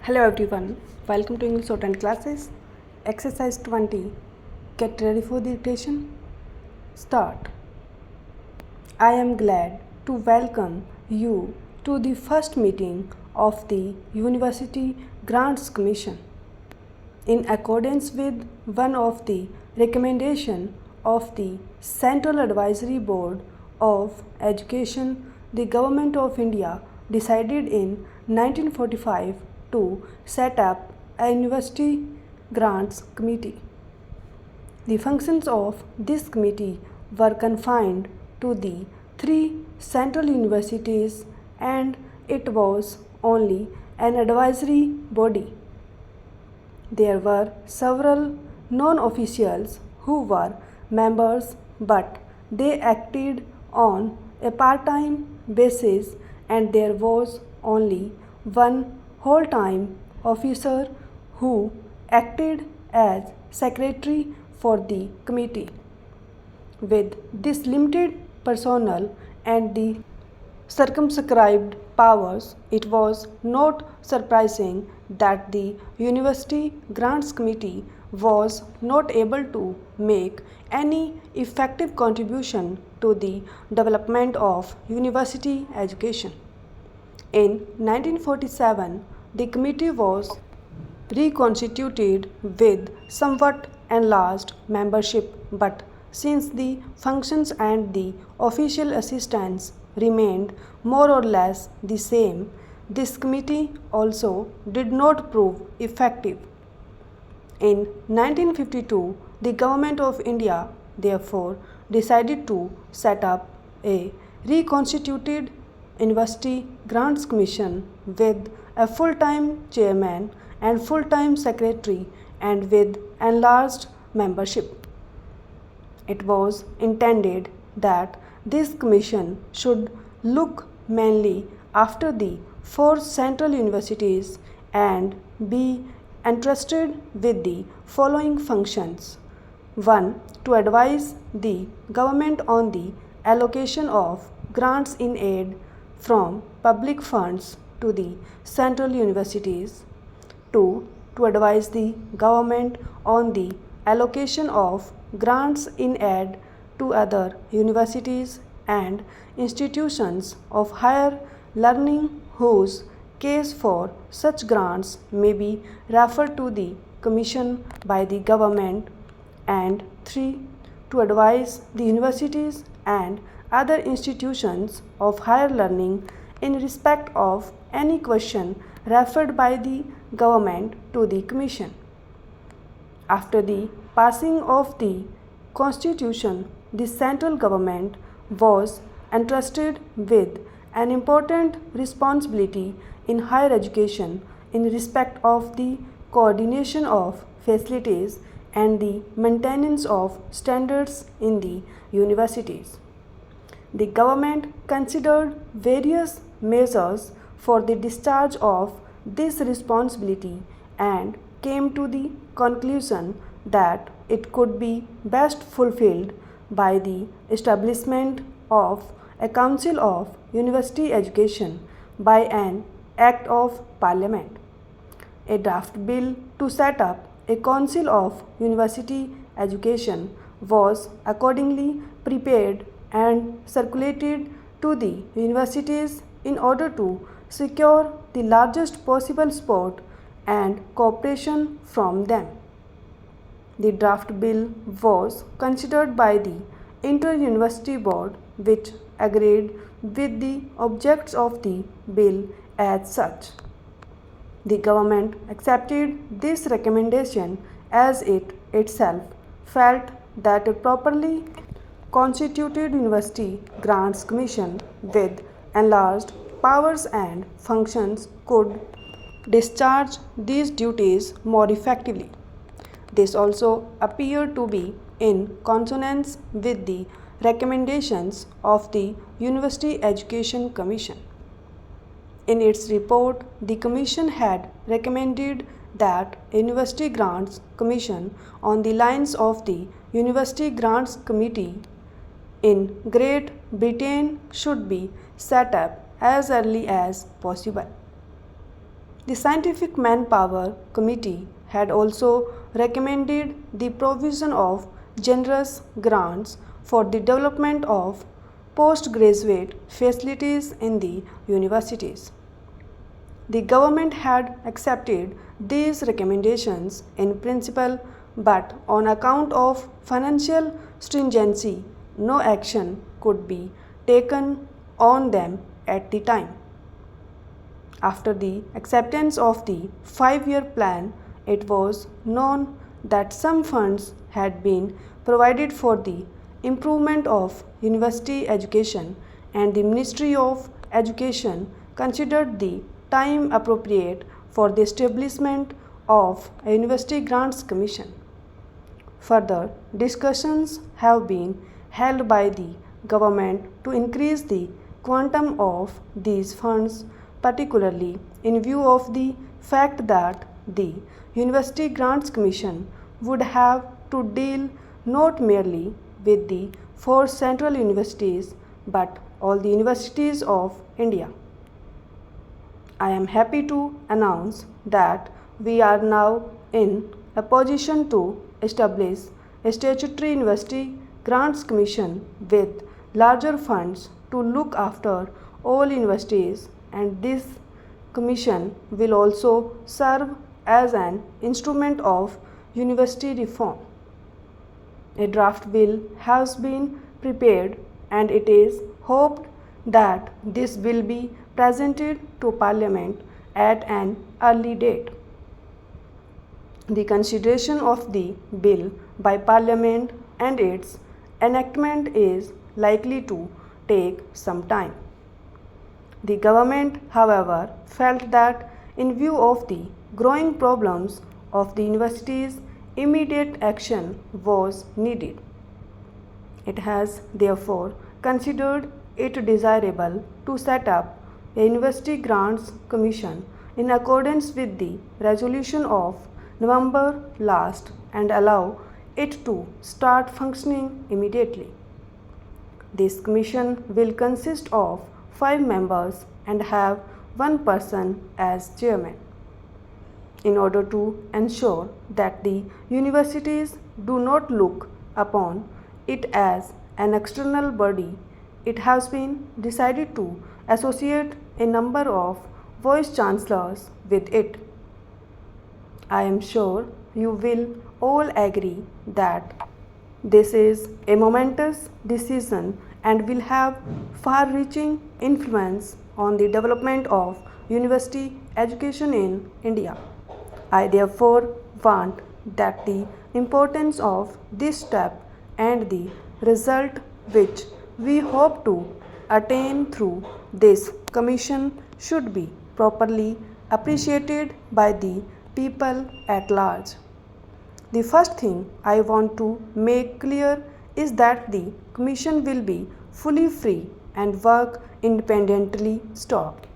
Hello everyone, welcome to English Shorthand classes. Exercise 20. Get ready for the dictation. Start. I am glad to welcome you to the first meeting of the University Grants Commission. In accordance with one of the recommendations of the Central Advisory Board of Education, the Government of India decided in 1945 to set up a University Grants Committee. The functions of this committee were confined to the three central universities, and it was only an advisory body. There were several non-officials who were members, but they acted on a part-time basis, and there was only one whole-time officer who acted as secretary for the committee. With this limited personnel and the circumscribed powers, it was not surprising that the University Grants Committee was not able to make any effective contribution to the development of university education. In 1947, the committee was reconstituted with somewhat enlarged membership, but since the functions and the official assistants remained more or less the same, this committee also did not prove effective. In 1952, the Government of India therefore decided to set up a reconstituted University Grants Commission with a full-time chairman and full-time secretary and with enlarged membership. It was intended that this commission should look mainly after the four central universities and be entrusted with the following functions. 1. To advise the government on the allocation of grants in aid from public funds to the central universities. 2. To advise the government on the allocation of grants in aid to other universities and institutions of higher learning whose case for such grants may be referred to the Commission by the government. And 3. To advise the universities and other institutions of higher learning in respect of any question referred by the government to the Commission. After the passing of the Constitution, the central government was entrusted with an important responsibility in higher education in respect of the coordination of facilities and the maintenance of standards in the universities. The government considered various measures for the discharge of this responsibility and came to the conclusion that it could be best fulfilled by the establishment of a Council of University Education by an Act of Parliament. A draft bill to set up a Council of University Education was accordingly prepared and circulated to the universities in order to secure the largest possible support and cooperation from them. The draft bill was considered by the Inter-University Board, which agreed with the objects of the bill as such. The government accepted this recommendation as it itself felt that a properly constituted University Grants Commission with enlarged powers and functions could discharge these duties more effectively. This also appeared to be in consonance with the recommendations of the University Education Commission. In its report, the Commission had recommended that a University Grants Commission on the lines of the University Grants Committee in Great Britain should be set up as early as possible. The Scientific Manpower Committee had also recommended the provision of generous grants for the development of postgraduate facilities in the universities. The government had accepted these recommendations in principle, but on account of financial stringency, no action could be taken on them at the time. After the acceptance of the 5-year plan, it was known that some funds had been provided for the improvement of university education, and the Ministry of Education considered the time appropriate for the establishment of a University Grants Commission. Further discussions have been held by the government to increase the quantum of these funds, particularly in view of the fact that the University Grants Commission would have to deal not merely with the 4 central universities but all the universities of India. I am happy to announce that we are now in a position to establish a statutory University Grants Commission with larger funds to look after all universities, and this commission will also serve as an instrument of university reform. A draft bill has been prepared, and it is hoped that this will be presented to Parliament at an early date. The consideration of the bill by Parliament and its enactment is likely to take some time. The government, however, felt that in view of the growing problems of the universities, immediate action was needed. It has therefore considered it desirable to set up a University Grants Commission in accordance with the resolution of November last and allow it to start functioning immediately. This commission will consist of 5 members and have 1 person as chairman. In order to ensure that the universities do not look upon it as an external body, it has been decided to associate a number of vice chancellors with it. I am sure you will all agree that this is a momentous decision and will have far-reaching influence on the development of university education in India. I therefore want that the importance of this step and the result which we hope to attain through this commission should be properly appreciated by the people at large. The first thing I want to make clear is that the commission will be fully free and work independently. Stop.